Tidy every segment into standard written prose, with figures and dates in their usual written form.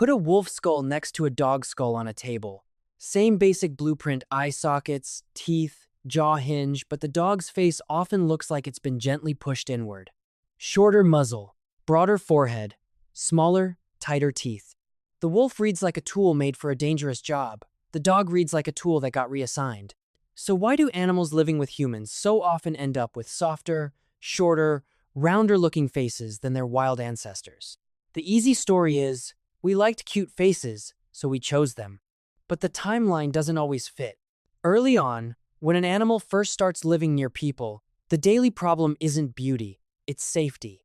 Put a wolf skull next to a dog skull on a table. Same basic blueprint: eye sockets, teeth, jaw hinge, but the dog's face often looks like it's been gently pushed inward. Shorter muzzle, broader forehead, smaller, tighter teeth. The wolf reads like a tool made for a dangerous job. The dog reads like a tool that got reassigned. So why do animals living with humans so often end up with softer, shorter, rounder-looking faces than their wild ancestors? The easy story is, we liked cute faces, so we chose them. But the timeline doesn't always fit. Early on, when an animal first starts living near people, the daily problem isn't beauty, it's safety.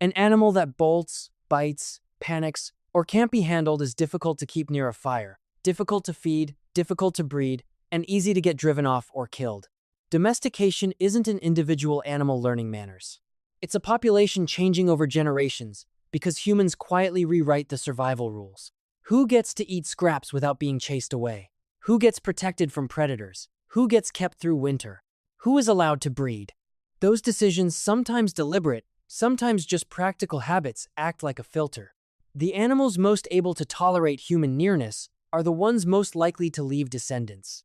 An animal that bolts, bites, panics, or can't be handled is difficult to keep near a fire, difficult to feed, difficult to breed, and easy to get driven off or killed. Domestication isn't an individual animal learning manners. It's a population changing over generations because humans quietly rewrite the survival rules. Who gets to eat scraps without being chased away? Who gets protected from predators? Who gets kept through winter? Who is allowed to breed? Those decisions, sometimes deliberate, sometimes just practical habits, act like a filter. The animals most able to tolerate human nearness are the ones most likely to leave descendants.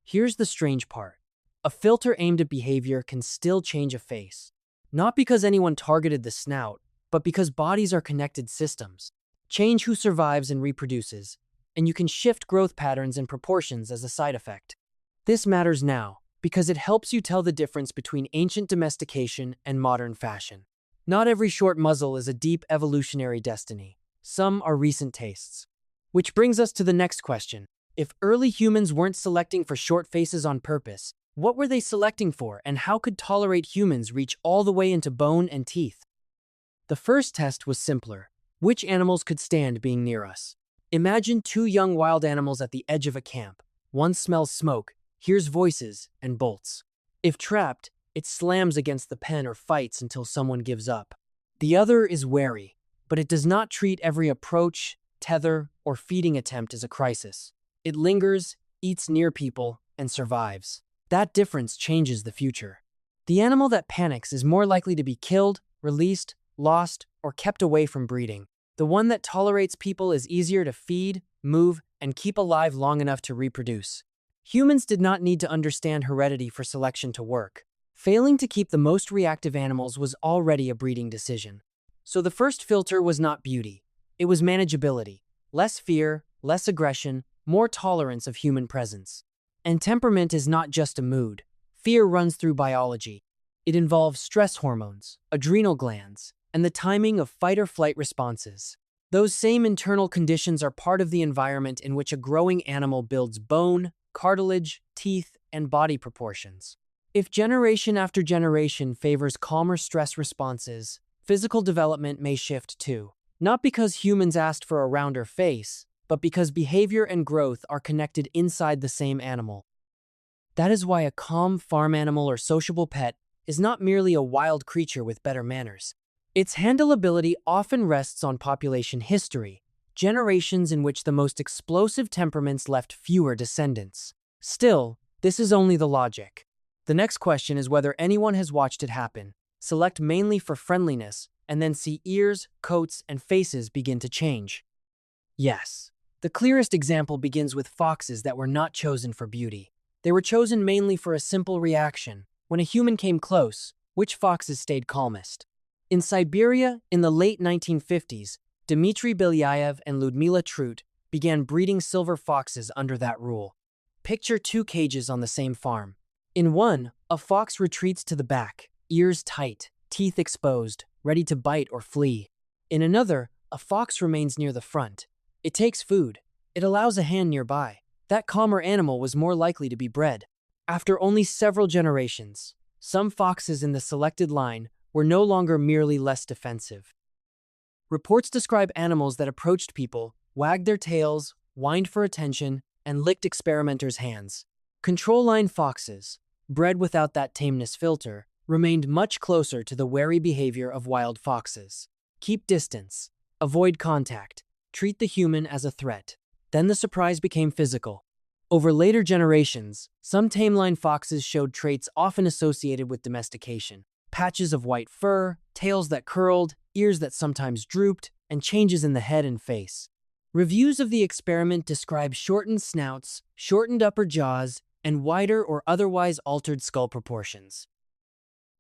Here's the strange part. A filter aimed at behavior can still change a face. Not because anyone targeted the snout, but because bodies are connected systems. Change who survives and reproduces, and you can shift growth patterns and proportions as a side effect. This matters now, because it helps you tell the difference between ancient domestication and modern fashion. Not every short muzzle is a deep evolutionary destiny. Some are recent tastes. Which brings us to the next question. If early humans weren't selecting for short faces on purpose, what were they selecting for, and how could tolerate humans reach all the way into bone and teeth? The first test was simpler. Which animals could stand being near us? Imagine two young wild animals at the edge of a camp. One smells smoke, hears voices, and bolts. If trapped, it slams against the pen or fights until someone gives up. The other is wary, but it does not treat every approach, tether, or feeding attempt as a crisis. It lingers, eats near people, and survives. That difference changes the future. The animal that panics is more likely to be killed, released, lost, or kept away from breeding. The one that tolerates people is easier to feed, move, and keep alive long enough to reproduce. Humans did not need to understand heredity for selection to work. Failing to keep the most reactive animals was already a breeding decision. So the first filter was not beauty. It was manageability. Less fear, less aggression, more tolerance of human presence. And temperament is not just a mood. Fear runs through biology. It involves stress hormones, adrenal glands, and the timing of fight-or-flight responses. Those same internal conditions are part of the environment in which a growing animal builds bone, cartilage, teeth, and body proportions. If generation after generation favors calmer stress responses, physical development may shift too. Not because humans asked for a rounder face, but because behavior and growth are connected inside the same animal. That is why a calm farm animal or sociable pet is not merely a wild creature with better manners. Its handleability often rests on population history, generations in which the most explosive temperaments left fewer descendants. Still, this is only the logic. The next question is whether anyone has watched it happen. Select mainly for friendliness, and then see ears, coats, and faces begin to change. Yes. The clearest example begins with foxes that were not chosen for beauty. They were chosen mainly for a simple reaction. When a human came close, which foxes stayed calmest? In Siberia, in the late 1950s, Dmitry Belyaev and Ludmila Trut began breeding silver foxes under that rule. Picture two cages on the same farm. In one, a fox retreats to the back, ears tight, teeth exposed, ready to bite or flee. In another, a fox remains near the front. It takes food. It allows a hand nearby. That calmer animal was more likely to be bred. After only several generations, some foxes in the selected line were no longer merely less defensive. Reports describe animals that approached people, wagged their tails, whined for attention, and licked experimenters' hands. Control line foxes, bred without that tameness filter, remained much closer to the wary behavior of wild foxes. Keep distance. Avoid contact. Treat the human as a threat. Then the surprise became physical. Over later generations, some tameline foxes showed traits often associated with domestication. Patches of white fur, tails that curled, ears that sometimes drooped, and changes in the head and face. Reviews of the experiment describe shortened snouts, shortened upper jaws, and wider or otherwise altered skull proportions.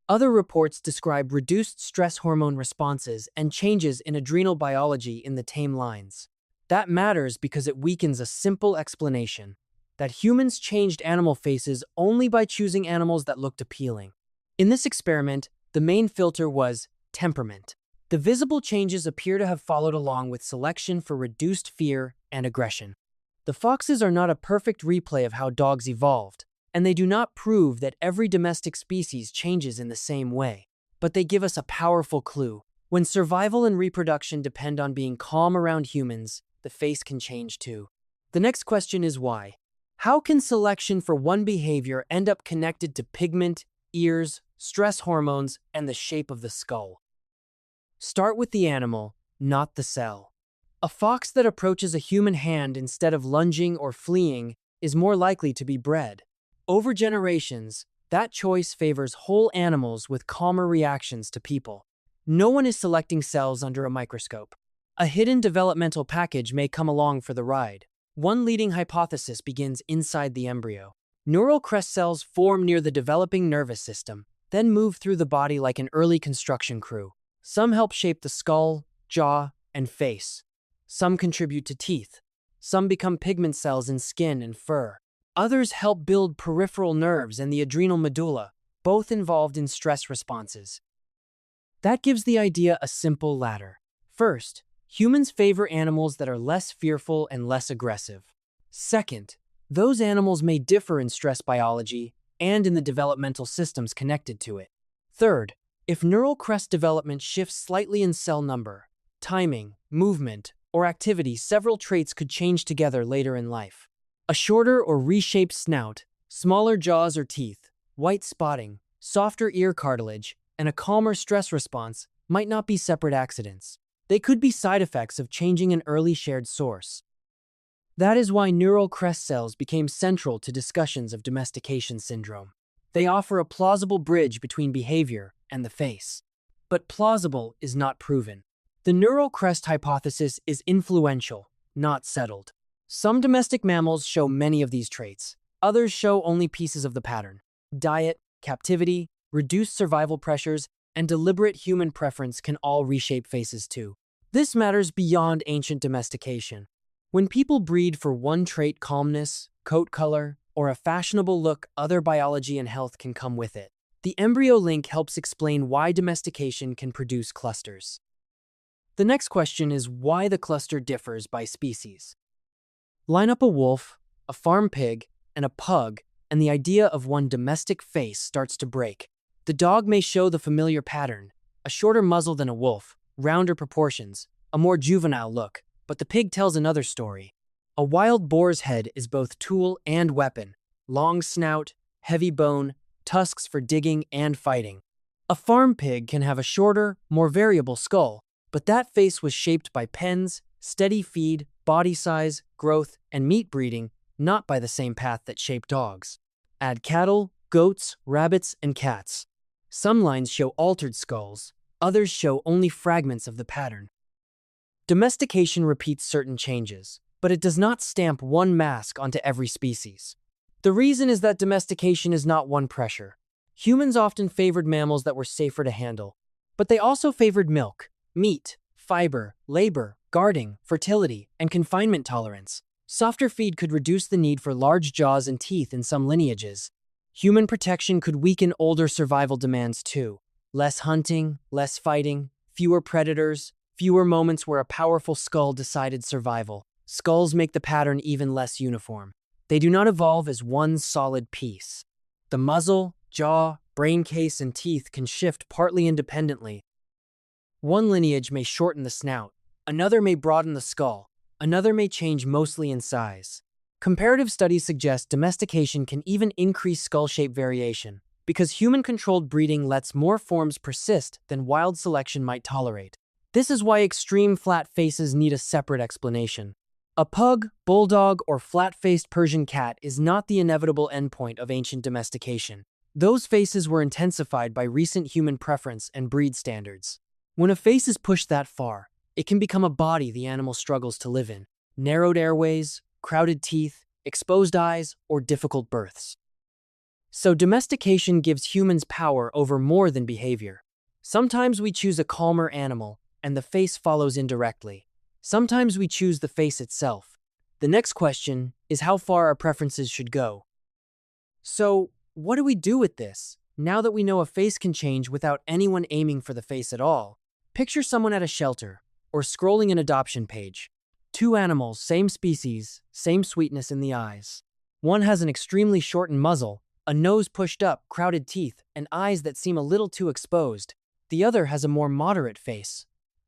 Other reports describe reduced stress hormone responses and changes in adrenal biology in the tame lines. That matters because it weakens a simple explanation that humans changed animal faces only by choosing animals that looked appealing. In this experiment, the main filter was temperament. The visible changes appear to have followed along with selection for reduced fear and aggression. The foxes are not a perfect replay of how dogs evolved, and they do not prove that every domestic species changes in the same way. But they give us a powerful clue. When survival and reproduction depend on being calm around humans, the face can change too. The next question is why? How can selection for one behavior end up connected to pigment, ears, stress hormones, and the shape of the skull? Start with the animal, not the cell. A fox that approaches a human hand instead of lunging or fleeing is more likely to be bred. Over generations, that choice favors whole animals with calmer reactions to people. No one is selecting cells under a microscope. A hidden developmental package may come along for the ride. One leading hypothesis begins inside the embryo. Neural crest cells form near the developing nervous system, then move through the body like an early construction crew. Some help shape the skull, jaw, and face. Some contribute to teeth. Some become pigment cells in skin and fur. Others help build peripheral nerves and the adrenal medulla, both involved in stress responses. That gives the idea a simple ladder. First, humans favor animals that are less fearful and less aggressive. Second, those animals may differ in stress biology and in the developmental systems connected to it. Third, if neural crest development shifts slightly in cell number, timing, movement, or activity, several traits could change together later in life. A shorter or reshaped snout, smaller jaws or teeth, white spotting, softer ear cartilage, and a calmer stress response might not be separate accidents. They could be side effects of changing an early shared source. That is why neural crest cells became central to discussions of domestication syndrome. They offer a plausible bridge between behavior and the face. But plausible is not proven. The neural crest hypothesis is influential, not settled. Some domestic mammals show many of these traits. Others show only pieces of the pattern. Diet, captivity, reduced survival pressures, and deliberate human preference can all reshape faces too. This matters beyond ancient domestication. When people breed for one trait, calmness, coat color, or a fashionable look, other biology and health can come with it. The embryo link helps explain why domestication can produce clusters. The next question is why the cluster differs by species. Line up a wolf, a farm pig, and a pug, and the idea of one domestic face starts to break. The dog may show the familiar pattern, a shorter muzzle than a wolf, rounder proportions, a more juvenile look, but the pig tells another story. A wild boar's head is both tool and weapon, long snout, heavy bone, tusks for digging and fighting. A farm pig can have a shorter, more variable skull, but that face was shaped by pens, steady feed, body size, growth, and meat breeding, not by the same path that shaped dogs. Add cattle, goats, rabbits, and cats. Some lines show altered skulls, others show only fragments of the pattern. Domestication repeats certain changes, but it does not stamp one mask onto every species. The reason is that domestication is not one pressure. Humans often favored mammals that were safer to handle, but they also favored milk, meat, fiber, labor, guarding, fertility, and confinement tolerance. Softer feed could reduce the need for large jaws and teeth in some lineages. Human protection could weaken older survival demands too. Less hunting, less fighting, fewer predators, fewer moments where a powerful skull decided survival. Skulls make the pattern even less uniform. They do not evolve as one solid piece. The muzzle, jaw, brain case, and teeth can shift partly independently. One lineage may shorten the snout, another may broaden the skull, another may change mostly in size. Comparative studies suggest domestication can even increase skull shape variation, because human-controlled breeding lets more forms persist than wild selection might tolerate. This is why extreme flat faces need a separate explanation. A pug, bulldog, or flat-faced Persian cat is not the inevitable endpoint of ancient domestication. Those faces were intensified by recent human preference and breed standards. When a face is pushed that far, It can become a body the animal struggles to live in. Narrowed airways, crowded teeth, exposed eyes, or difficult births. So domestication gives humans power over more than behavior. Sometimes we choose a calmer animal, and the face follows indirectly. Sometimes we choose the face itself. The next question is how far our preferences should go. So, what do we do with this? Now that we know a face can change without anyone aiming for the face at all, picture someone at a shelter or scrolling an adoption page. Two animals, same species, same sweetness in the eyes. One has an extremely shortened muzzle, a nose pushed up, crowded teeth, and eyes that seem a little too exposed. The other has a more moderate face.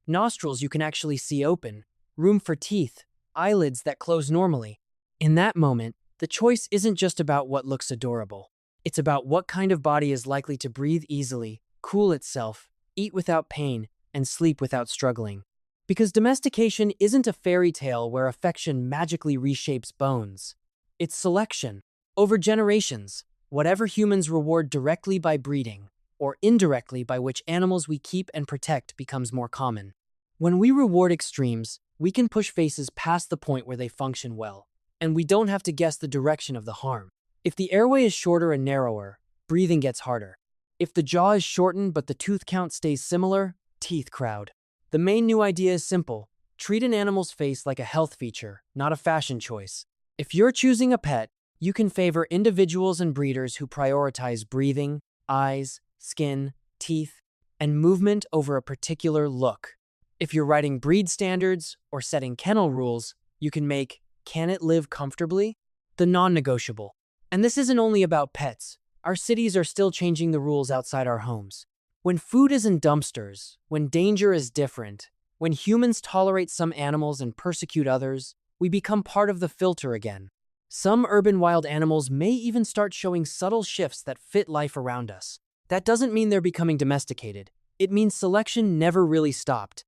Nostrils you can actually see open, room for teeth, eyelids that close normally. In that moment, the choice isn't just about what looks adorable. It's about what kind of body is likely to breathe easily, cool itself, eat without pain, and sleep without struggling. Because domestication isn't a fairy tale where affection magically reshapes bones. It's selection. Over generations, whatever humans reward directly by breeding, or indirectly by which animals we keep and protect becomes more common. When we reward extremes, we can push faces past the point where they function well, and we don't have to guess the direction of the harm. If the airway is shorter and narrower, breathing gets harder. If the jaw is shortened but the tooth count stays similar, teeth crowd. The main new idea is simple. Treat an animal's face like a health feature, not a fashion choice. If you're choosing a pet, you can favor individuals and breeders who prioritize breathing, eyes, skin, teeth, and movement over a particular look. If you're writing breed standards or setting kennel rules, you can make "can it live comfortably?" the non-negotiable. And this isn't only about pets. Our cities are still changing the rules outside our homes. When food is in dumpsters, when danger is different, when humans tolerate some animals and persecute others, we become part of the filter again. Some urban wild animals may even start showing subtle shifts that fit life around us. That doesn't mean they're becoming domesticated. It means selection never really stopped.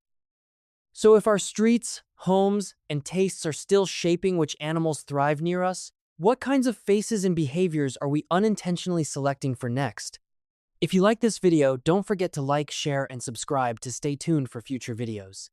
So if our streets, homes, and tastes are still shaping which animals thrive near us, what kinds of faces and behaviors are we unintentionally selecting for next? If you like this video, don't forget to like, share, and subscribe to stay tuned for future videos.